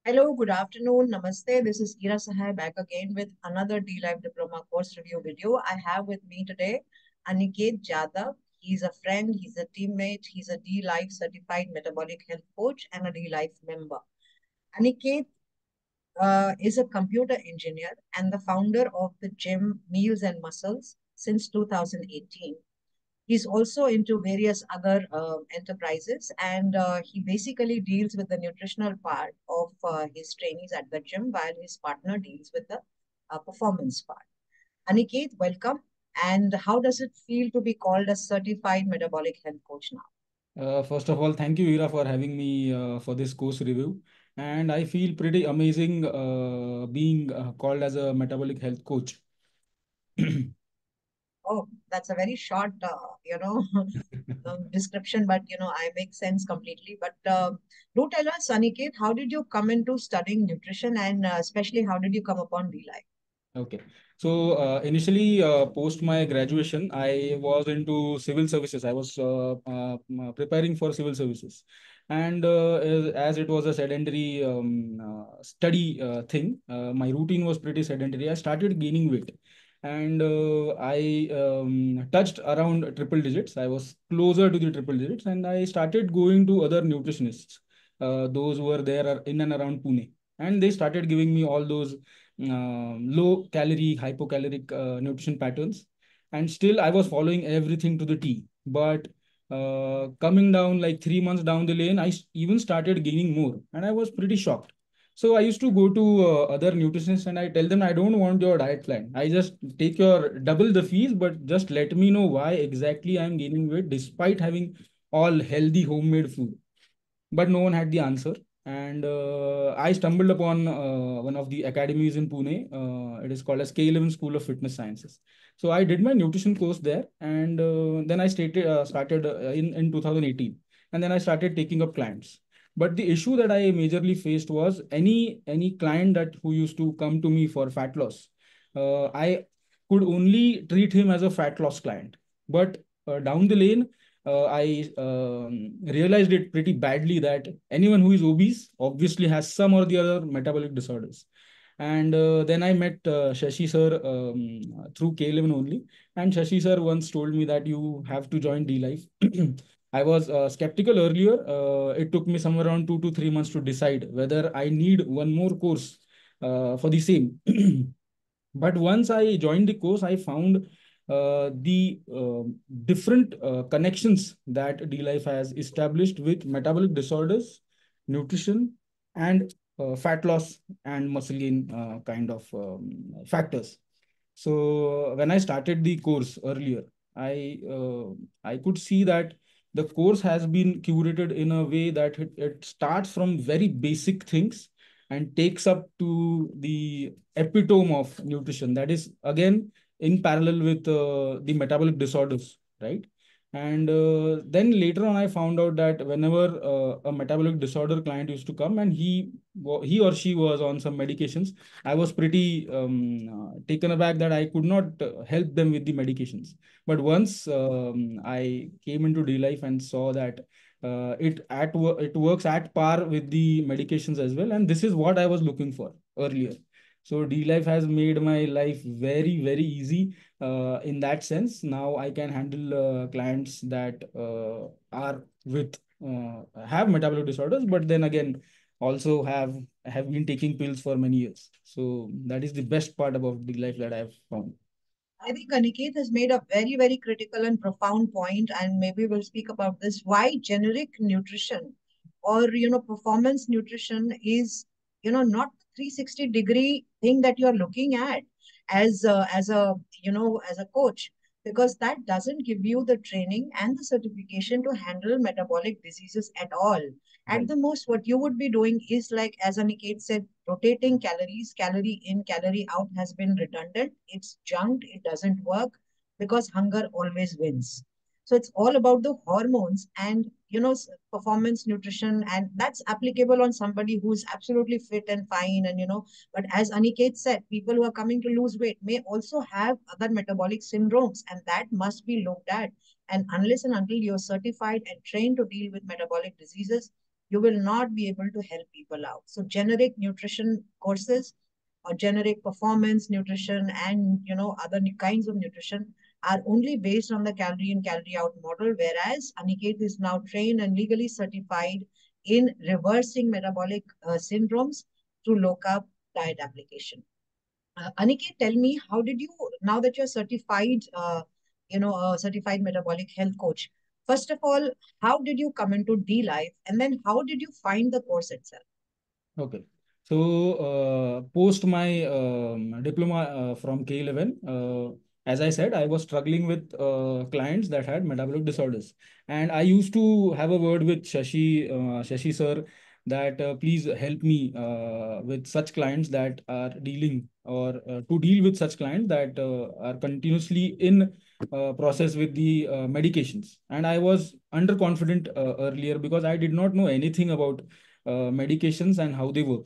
Hello, good afternoon, namaste. This is Ira Sahai back again with another dLife Diploma Course review video. I have with me today Aniket Jadhav. He's a friend, he's a teammate, he's a dLife certified metabolic health coach and a dLife member. Aniket is a computer engineer and the founder of the gym Meals and Muscles since 2018. He's also into various other enterprises, and he basically deals with the nutritional part of his trainees at the gym, while his partner deals with the performance part. Aniket, welcome. And how does it feel to be called a certified metabolic health coach now? First of all, thank you, Ira, for having me for this course review. And I feel pretty amazing being called as a metabolic health coach. Oh, that's a very short, description, but I make sense completely. But do tell us, Aniket, how did you come into studying nutrition, and especially how did you come upon D-Life? Okay. So initially, post my graduation, I was into civil services. I was preparing for civil services. And as it was a sedentary study thing, my routine was pretty sedentary. I started gaining weight. And I touched around triple digits. I was closer to the triple digits. And I started going to other nutritionists, those who were there in and around Pune. And they started giving me all those low calorie, hypocaloric nutrition patterns. And still, I was following everything to the T. But coming down like 3 months down the lane, even started gaining more. And I was pretty shocked. So I used to go to other nutritionists and I tell them, I don't want your diet plan. I just take your double the fees, but just let me know why exactly I'm gaining weight despite having all healthy homemade food. But no one had the answer. And I stumbled upon one of the academies in Pune. It is called as K11 School of Fitness Sciences. So I did my nutrition course there, and then I started in 2018, and then I started taking up clients. But the issue that I majorly faced was any client that who used to come to me for fat loss, I could only treat him as a fat loss client. But down the lane, I realized it pretty badly that anyone who is obese obviously has some or the other metabolic disorders. And then I met Shashi sir through K11 only. And Shashi sir once told me that you have to join D-Life. I was skeptical earlier. It took me somewhere around 2 to 3 months to decide whether I need one more course for the same. But once I joined the course, I found the different connections that D-Life has established with metabolic disorders, nutrition, and fat loss and muscle gain kind of factors. So when I started the course earlier, I I could see that the course has been curated in a way that it starts from very basic things and takes up to the epitome of nutrition. That is again in parallel with the metabolic disorders, right? And then later on, I found out that whenever a metabolic disorder client used to come and he or she was on some medications, I was pretty taken aback that I could not help them with the medications. But once I came into D-Life and saw that it works at par with the medications as well, and this is what I was looking for earlier. So D-Life has made my life very easy in that sense. Now I can handle clients that are with have metabolic disorders, but then again also have been taking pills for many years. So that is the best part about the life that I've found. I think Aniket has made a very critical and profound point, and maybe we'll speak about this. Why generic nutrition or performance nutrition is not 360-degree thing that you're looking at as a coach, because that doesn't give you the training and the certification to handle metabolic diseases at all. At Right. the most, what you would be doing is, like as Aniket said, rotating calories, calorie in, calorie out has been redundant. It's junked. It doesn't work because hunger always wins. So it's all about the hormones and performance nutrition, and that's applicable on somebody who's absolutely fit and fine, and But as Aniket said, people who are coming to lose weight may also have other metabolic syndromes, and that must be looked at. And unless and until you're certified and trained to deal with metabolic diseases, you will not be able to help people out. So generic nutrition courses or generic performance nutrition and other kinds of nutrition are only based on the calorie in calorie out model, whereas Aniket is now trained and legally certified in reversing metabolic syndromes through low carb diet application. Aniket, tell me, how did you, now that you're certified, a certified metabolic health coach, first of all, how did you come into dLife, and then how did you find the course itself? Okay. So, post my diploma from K11, as I said, I was struggling with clients that had metabolic disorders. And I used to have a word with Shashi sir, that please help me with such clients that are dealing, or to deal with such clients that are continuously in process with the medications. And I was underconfident earlier because I did not know anything about medications and how they work.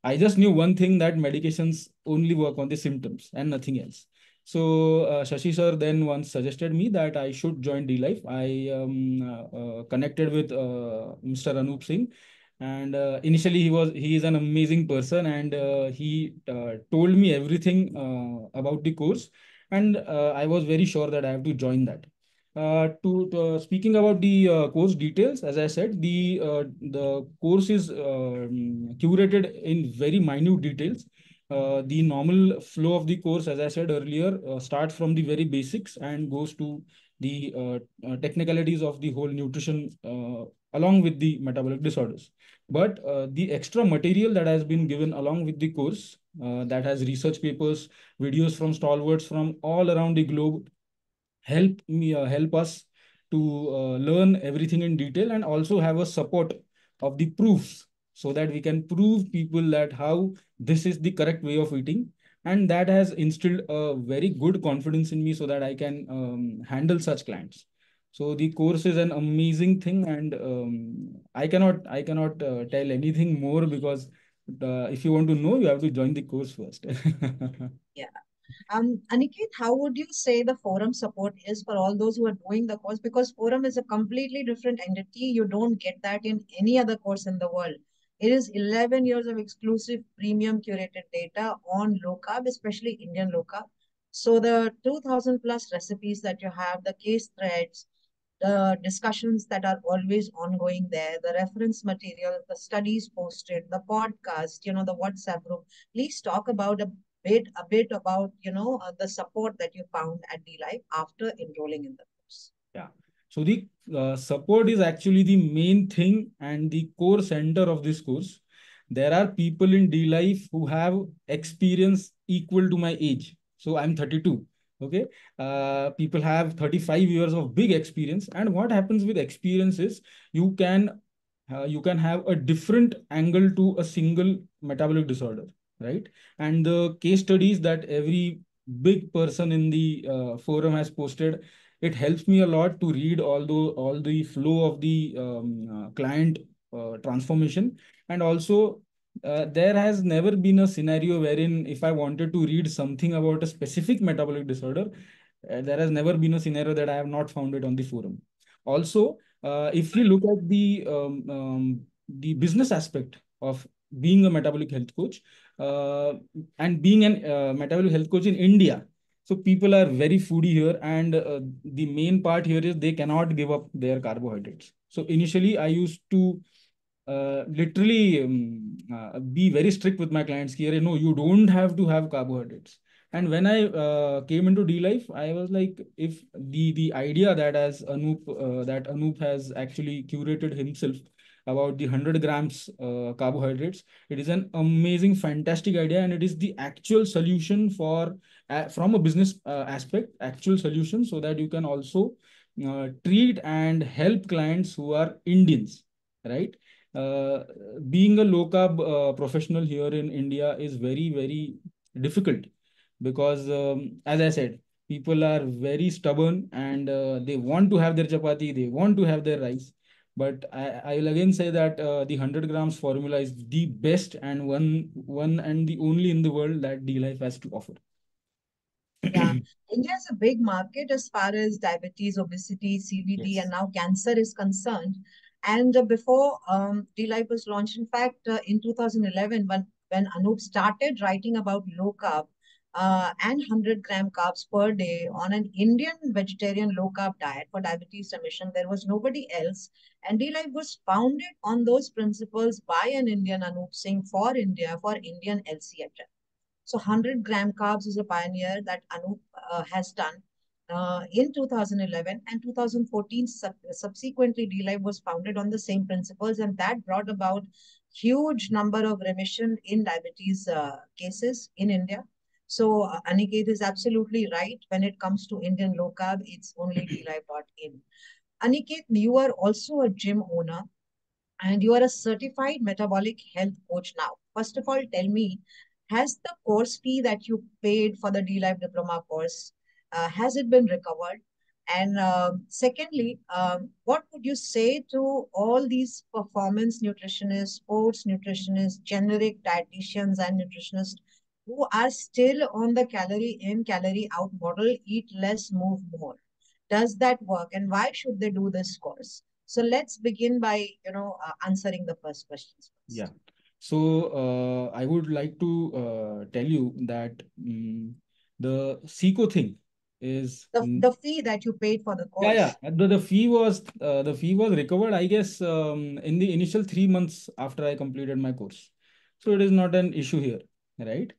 I just knew one thing, that medications only work on the symptoms and nothing else. So Shashi sir then once suggested me that I should join dLife. I connected with Mr. Anup Singh, and initially he is an amazing person, and he told me everything about the course, and I was very sure that I have to join that. To speaking about the course details, as I said, the course is curated in very minute details. The normal flow of the course, as I said earlier, starts from the very basics and goes to the technicalities of the whole nutrition, along with the metabolic disorders. But the extra material that has been given along with the course, that has research papers, videos from stalwarts from all around the globe, help us to learn everything in detail, and also have a support of the proofs, so that we can prove people that how this is the correct way of eating. And that has instilled a very good confidence in me, so that I can handle such clients. So the course is an amazing thing, and I cannot tell anything more, because if you want to know, you have to join the course first. Yeah. Aniket, how would you say the forum support is for all those who are doing the course? Because forum is a completely different entity. You don't get that in any other course in the world. It is 11 years of exclusive premium curated data on low carb, especially Indian low carb. So the 2000 plus recipes that you have, the case threads, the discussions that are always ongoing there, the reference material, the studies posted, the podcast, the WhatsApp group. Please talk about a bit about the support that you found at dLife after enrolling in the course. Yeah. So the support is actually the main thing and the core center of this course. There are people in dLife who have experience equal to my age. So I'm 32. Okay. People have 35 years of big experience. And what happens with experience is, you can you can have a different angle to a single metabolic disorder, right? And the case studies that every big person in the forum has posted, it helps me a lot to read all the flow of the client transformation. And also, there has never been a scenario wherein if I wanted to read something about a specific metabolic disorder, there has never been a scenario that I have not found it on the forum. Also, if you look at the business aspect of being a metabolic health coach, uh, and being an metabolic health coach in India, so people are very foodie here, and the main part here is they cannot give up their carbohydrates. So initially, I used to literally be very strict with my clients here. No, you don't have to have carbohydrates. And when I came into dLife, I was like, if the idea that Anup has actually curated himself about the 100 grams carbohydrates, it is an amazing, fantastic idea, and it is the actual solution for from a business aspect, actual solution, so that you can also treat and help clients who are Indians, right? uh, Being a low carb professional here in India is very, very difficult, because, as I said, people are very stubborn, and they want to have their chapati, they want to have their rice. But I will again say that the 100 grams formula is the best and one and the only in the world that dLife has to offer. Yeah, India is a big market as far as diabetes, obesity, CVD, and Yes. now cancer is concerned. And before dLife was launched, in fact, in 2011, when Anup started writing about low carb and 100-gram carbs per day on an Indian vegetarian low carb diet for diabetes remission, there was nobody else. And dLife was founded on those principles by an Indian, Anup Singh, for India, for Indian lchf. So 100-gram carbs is a pioneer that Anup has done in 2011 and 2014. Subsequently, dLife was founded on the same principles, and that brought about huge number of remission in diabetes cases in India. So Aniket is absolutely right. When it comes to Indian low carb, it's only dLife.in. Aniket, you are also a gym owner and you are a certified metabolic health coach now. First of all, tell me, has the course fee that you paid for the dLife Diploma course, has it been recovered? And secondly, what would you say to all these performance nutritionists, sports nutritionists, generic dietitians, and nutritionists who are still on the calorie in, calorie out model, eat less, move more? Does that work? And why should they do this course? So let's begin by, answering the first questions Yeah. first. So I would like to tell you that the SECO thing is The fee that you paid for the yeah, course. yeah. The fee was recovered, I guess, in the initial 3 months after I completed my course. So it is not an issue here, right?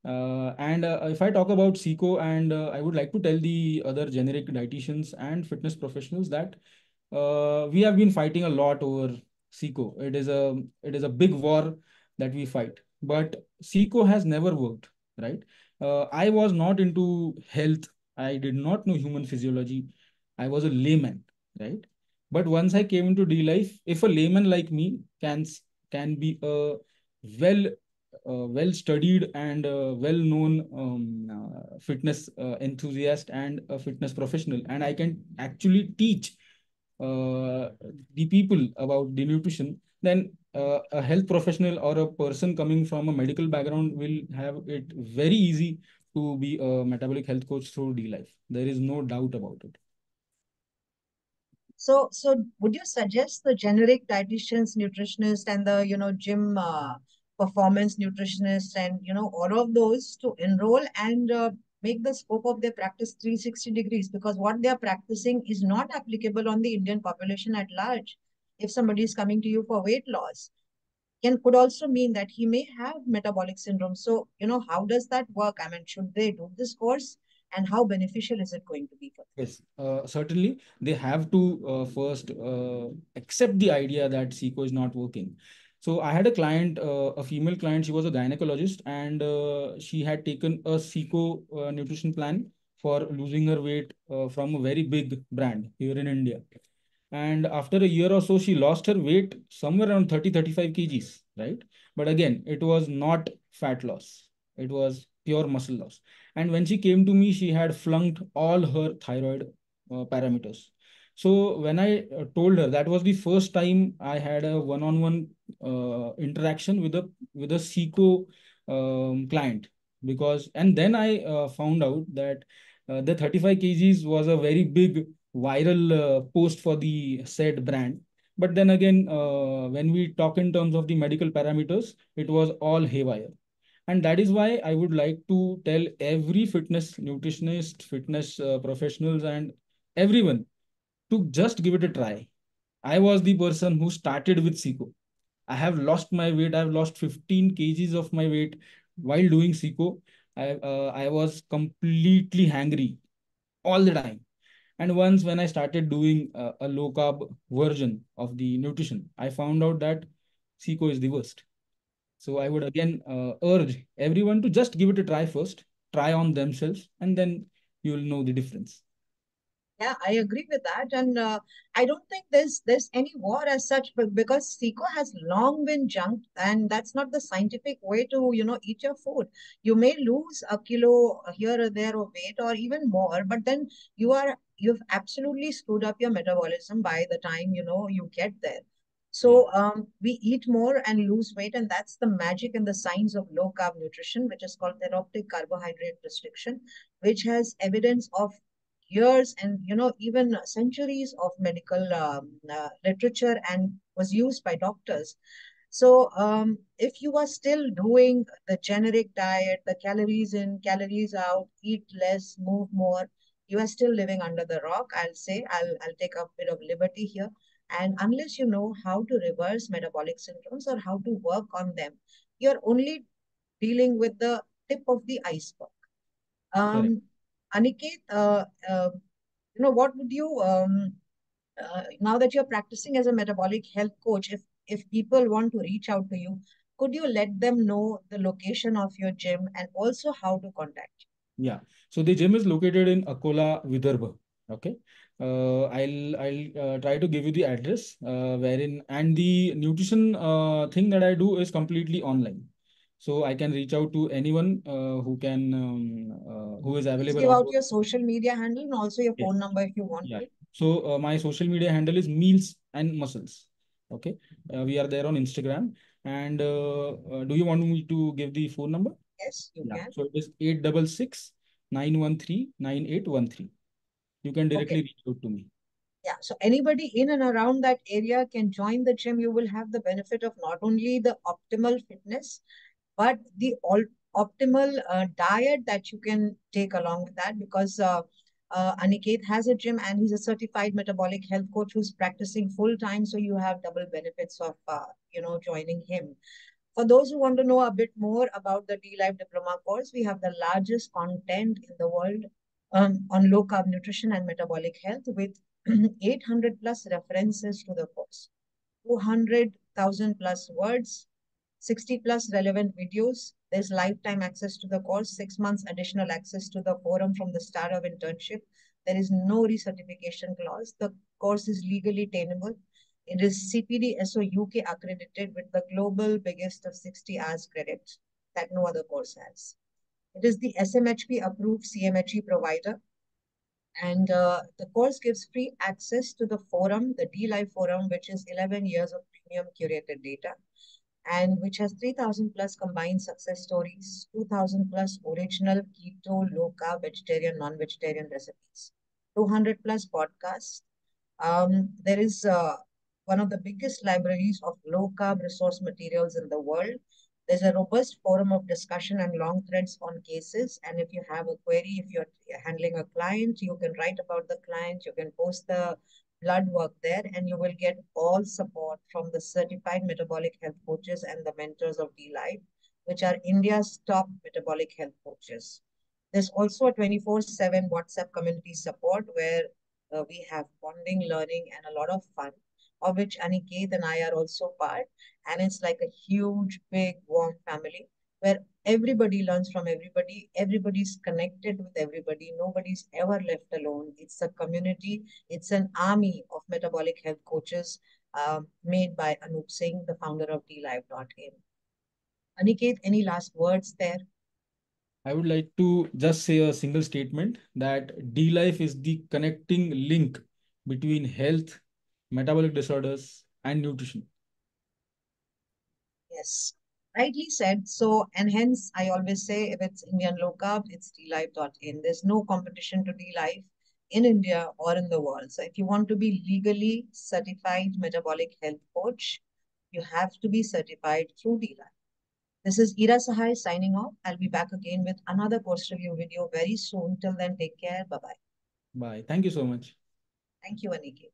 And if I talk about SECO, and I would like to tell the other generic dietitians and fitness professionals that we have been fighting a lot over SECO. It is a big war that we fight, but SECO has never worked, right? I was not into health. I did not know human physiology. I was a layman, right? But once I came into D life, if a layman like me can be a well well studied and well known fitness enthusiast and a fitness professional, and I can actually teach the people about the nutrition, then a health professional or a person coming from a medical background will have it very easy to be a metabolic health coach through D life. There is no doubt about it. So would you suggest the generic dietitians, nutritionists, and the, gym performance nutritionists, and, all of those to enroll and make the scope of their practice 360 degrees? Because what they are practicing is not applicable on the Indian population at large. If somebody is coming to you for weight loss, could also mean that he may have metabolic syndrome. So, how does that work? I mean, should they do this course, and how beneficial is it going to be for them? Yes, certainly they have to first accept the idea that SECO is not working. So I had a client, a female client. She was a gynecologist, and she had taken a SECO nutrition plan for losing her weight from a very big brand here in India. And after a year or so, she lost her weight somewhere around 30-35 kgs, right? But again, it was not fat loss, it was pure muscle loss. And when she came to me, she had flunked all her thyroid parameters. So when I told her, that was the first time I had a one-on-one interaction with a SECO client. Because and then I found out that the 35 kgs was a very big viral post for the said brand. But then again, when we talk in terms of the medical parameters, it was all haywire. And that is why I would like to tell every fitness nutritionist, fitness professionals, and everyone to just give it a try. I was the person who started with SECO. I have lost my weight. I've lost 15 kgs of my weight while doing SECO. I was completely hungry all the time. And once when I started doing a low carb version of the nutrition, I found out that SECO is the worst. So I would again urge everyone to just give it a try first, try on themselves, and then you will know the difference. Yeah, I agree with that, and I don't think there's any war as such, but because SECO has long been junked, and that's not the scientific way to eat your food. You may lose a kilo here or there of weight, or even more, but then you've absolutely screwed up your metabolism by the time you get there. Yeah. So we eat more and lose weight, and that's the magic and the science of low carb nutrition, which is called therapeutic carbohydrate restriction, which has evidence of years and even centuries of medical literature and was used by doctors. So if you are still doing the generic diet, the calories in, calories out, eat less, move more, you are still living under the rock. I'll say I'll take a bit of liberty here. And unless you know how to reverse metabolic syndromes or how to work on them, you're only dealing with the tip of the iceberg. Correct. Aniket, what would you now that you're practicing as a metabolic health coach, if people want to reach out to you, could you let them know the location of your gym and also how to contact you? Yeah. So the gym is located in Akola, Vidarbha. Okay. I'll try to give you the address wherein, and the nutrition thing that I do is completely online. So I can reach out to anyone who is Please available give on. out your social media handle and also your Yes. phone number if you want Yeah. to. So my social media handle is Meals and Muscles. Okay. We are there on Instagram. And do you want me to give the phone number? Yes, you Yeah. can. So it is 866 913 9813. You can directly Okay. reach out to me. Yeah, so anybody in and around that area can join the gym. You will have the benefit of not only the optimal fitness, but the optimal diet that you can take along with that. Because Aniket has a gym and he's a certified metabolic health coach who's practicing full time. So you have double benefits of joining him. For those who want to know a bit more about the dLife Diploma course, we have the largest content in the world on low carb nutrition and metabolic health with 800 plus references to the course, 200,000 plus words, 60 plus relevant videos. There's lifetime access to the course, 6 months additional access to the forum from the start of internship. There is no recertification clause. The course is legally attainable. It is CPD SO UK accredited with the global biggest of 60 hours credit that no other course has. It is the SMHP approved CMHE provider. And the course gives free access to the forum, the dLife forum, which is 11 years of premium curated data and which has 3,000 plus combined success stories, 2,000 plus original keto, low carb, vegetarian, non vegetarian recipes, 200 plus podcasts. There is one of the biggest libraries of low carb resource materials in the world. There's a robust forum of discussion and long threads on cases. And if you have a query, if you're handling a client, you can write about the client, you can post the blood work there, and you will get all support from the certified metabolic health coaches and the mentors of dLife, which are India's top metabolic health coaches. There's also a 24/7 WhatsApp community support where we have bonding, learning, and a lot of fun, of which Aniket and I are also part. And it's like a huge, big, warm family where everybody learns from everybody. Everybody's connected with everybody. Nobody's ever left alone. It's a community. It's an army of metabolic health coaches made by Anup Singh, the founder of dLife.in. Aniket, any last words there? I would like to just say a single statement that D-Life is the connecting link between health, metabolic disorders, and nutrition. Yes, rightly said. So, and hence I always say if it's Indian low carb, it's dLife.in. There's no competition to dLife in India or in the world. So, if you want to be legally certified metabolic health coach, you have to be certified through dLife. This is Ira Sahai signing off. I'll be back again with another course review video very soon. Till then, take care. Bye bye. Bye. Thank you so much. Thank you, Aniket.